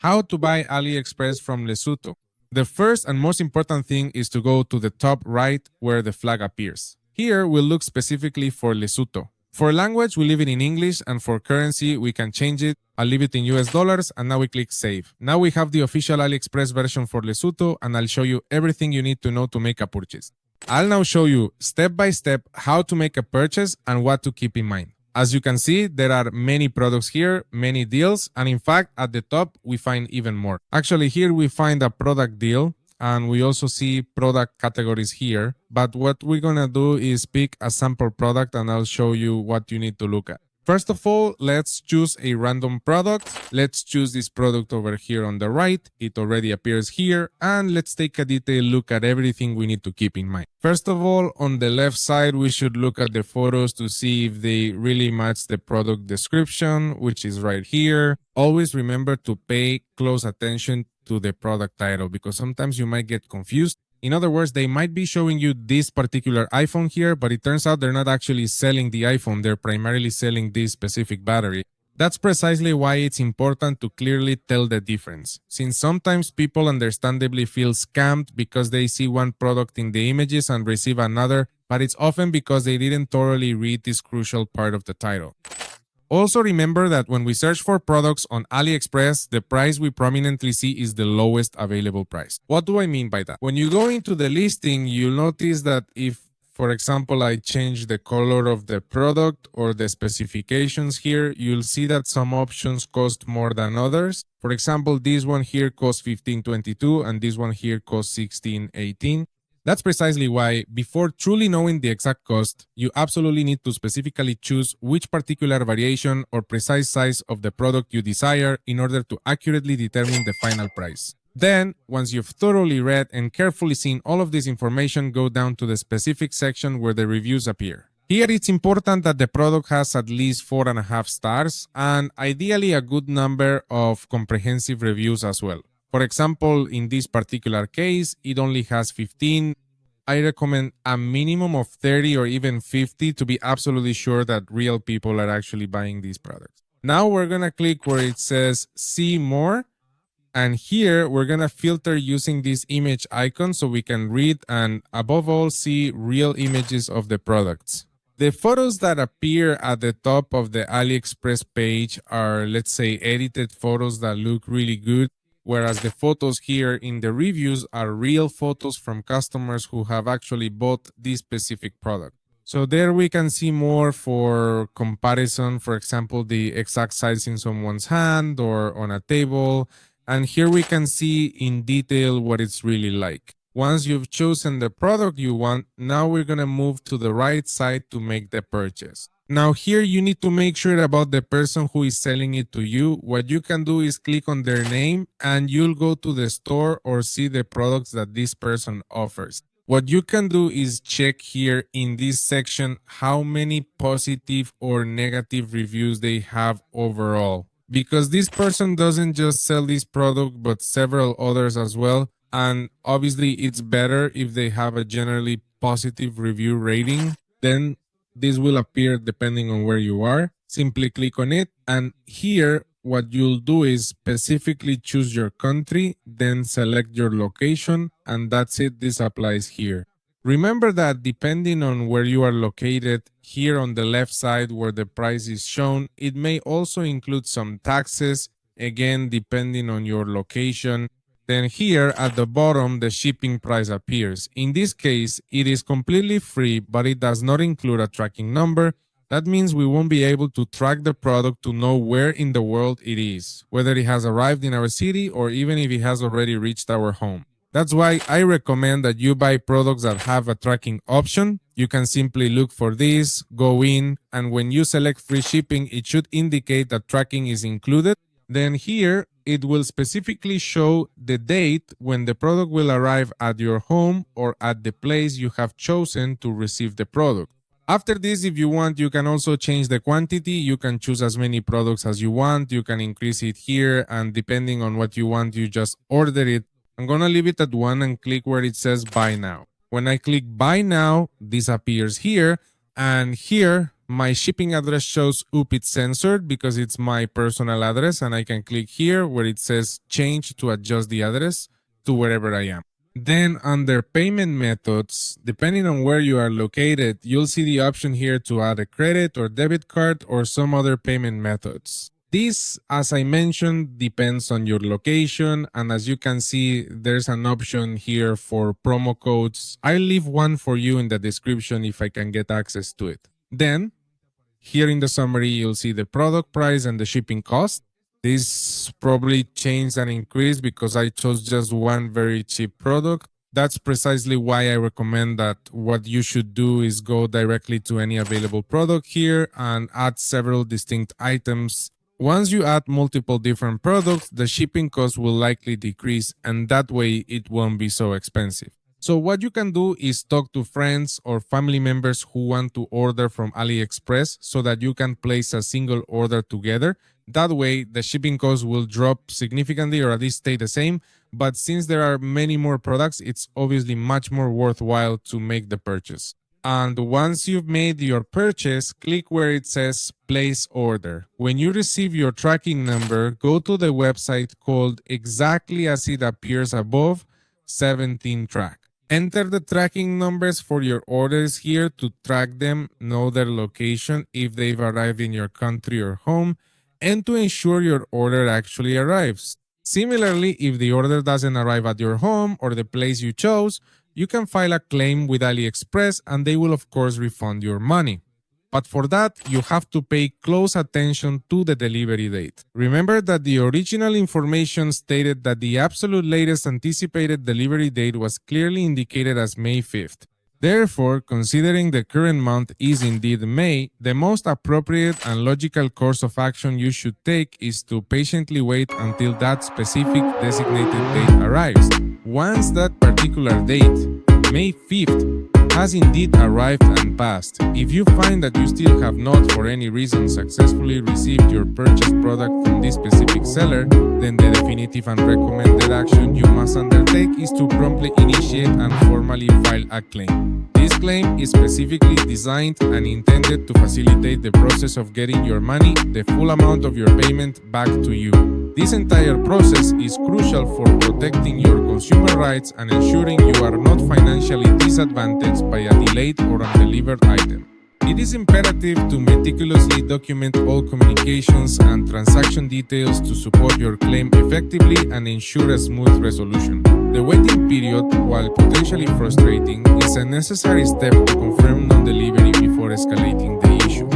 How to buy AliExpress from LESOTHO. The first and most important thing is to go to the top right where the flag appears. Here we'll look specifically for LESOTHO. For language, we leave it in English, and for currency, we can change it. I'll leave it in US dollars, and now we click Save. Now we have the official AliExpress version for LESOTHO, and I'll show you everything you need to know to make a purchase. I'll now show you step by step how to make a purchase and what to keep in mind. As you can see, there are many products here, many deals, and in fact, at the top, we find even more. Actually, here we find a product deal, and we also see product categories here. But what we're gonna do is pick a sample product, and I'll show you what you need to look at. First of all, let's choose a random product. Let's choose this product over here on the right. It already appears here. And let's take a detailed look at everything we need to keep in mind. First of all, on the left side, we should look at the photos to see if they really match the product description, which is right here. Always remember to pay close attention to the product title, because sometimes you might get confused. In other words, they might be showing you this particular iPhone here, but it turns out they're not actually selling the iPhone. They're primarily selling this specific battery. That's precisely why it's important to clearly tell the difference, since sometimes people understandably feel scammed because they see one product in the images and receive another, but it's often because they didn't thoroughly read this crucial part of the title. Also remember that when we search for products on AliExpress, the price we prominently see is the lowest available price. What do I mean by that? When you go into the listing, you'll notice that if, for example, I change the color of the product or the specifications here, you'll see that some options cost more than others. For example, this one here costs $15.22 and this one here costs $16.18. That's precisely why, before truly knowing the exact cost, you absolutely need to specifically choose which particular variation or precise size of the product you desire in order to accurately determine the final price. Then, once you've thoroughly read and carefully seen all of this information, go down to the specific section where the reviews appear. Here it's important that the product has at least 4.5 stars and ideally a good number of comprehensive reviews as well. For example, in this particular case, it only has 15. I recommend a minimum of 30 or even 50 to be absolutely sure that real people are actually buying these products. Now we're going to click where it says see more. And here we're going to filter using this image icon so we can read and above all see real images of the products. The photos that appear at the top of the AliExpress page are, let's say, edited photos that look really good, whereas the photos here in the reviews are real photos from customers who have actually bought this specific product. So there we can see more for comparison, for example, the exact size in someone's hand or on a table. And here we can see in detail what it's really like. Once you've chosen the product you want, now we're going to move to the right side to make the purchase. Now here you need to make sure about the person who is selling it to you. What you can do is click on their name and you'll go to the store or see the products that this person offers. What you can do is check here in this section how many positive or negative reviews they have overall. Because this person doesn't just sell this product but several others as well. And obviously it's better if they have a generally positive review rating. Then this will appear depending on where you are. Simply click on it. And here what you'll do is specifically choose your country, then select your location, and that's it. This applies here. Remember that depending on where you are located, here on the left side where the price is shown, it may also include some taxes, again depending on your location. Then here at the bottom, the shipping price appears. In this case, it is completely free, but it does not include a tracking number. That means we won't be able to track the product to know where in the world it is, whether it has arrived in our city or even if it has already reached our home. That's why I recommend that you buy products that have a tracking option. You can simply look for this, go in, and when you select free shipping, it should indicate that tracking is included. Then here, it will specifically show the date when the product will arrive at your home or at the place you have chosen to receive the product. After this, if you want, you can also change the quantity. You can choose as many products as you want. You can increase it here, and depending on what you want, you just order it. I'm going to leave it at 1 and click where it says buy now. When I click buy now, this appears here, and here My shipping address shows up it's censored because it's my personal address, and I can click here where it says change to adjust the address to wherever I am. Then under payment methods, depending on where you are located, you'll see the option here to add a credit or debit card or some other payment methods. This, as I mentioned, depends on your location, and as you can see, there's an option here for promo codes. I'll leave one for you in the description if I can get access to it. Then, here in the summary, you'll see the product price and the shipping cost. This probably changed and increased because I chose just one very cheap product. That's precisely why I recommend that what you should do is go directly to any available product here and add several distinct items. Once you add multiple different products, the shipping cost will likely decrease, and that way it won't be so expensive. So what you can do is talk to friends or family members who want to order from AliExpress so that you can place a single order together. That way, the shipping cost will drop significantly or at least stay the same. But since there are many more products, it's obviously much more worthwhile to make the purchase. And once you've made your purchase, click where it says place order. When you receive your tracking number, go to the website called exactly as it appears above, 17 track. Enter the tracking numbers for your orders here to track them, know their location if they've arrived in your country or home, and to ensure your order actually arrives. Similarly, if the order doesn't arrive at your home or the place you chose, you can file a claim with AliExpress and they will of course refund your money. But for that, you have to pay close attention to the delivery date. Remember that the original information stated that the absolute latest anticipated delivery date was clearly indicated as May 5th. Therefore, considering the current month is indeed May, the most appropriate and logical course of action you should take is to patiently wait until that specific designated date arrives. Once that particular date, May 5th, has indeed arrived and passed, if you find that you still have not for any reason successfully received your purchased product from this specific seller, then the definitive and recommended action you must undertake is to promptly initiate and formally file a claim. This claim is specifically designed and intended to facilitate the process of getting your money, the full amount of your payment, back to you. This entire process is crucial for protecting your consumer rights and ensuring you are not financially disadvantaged by a delayed or undelivered item. It is imperative to meticulously document all communications and transaction details to support your claim effectively and ensure a smooth resolution. The waiting period, while potentially frustrating, is a necessary step to confirm non-delivery before escalating the issue.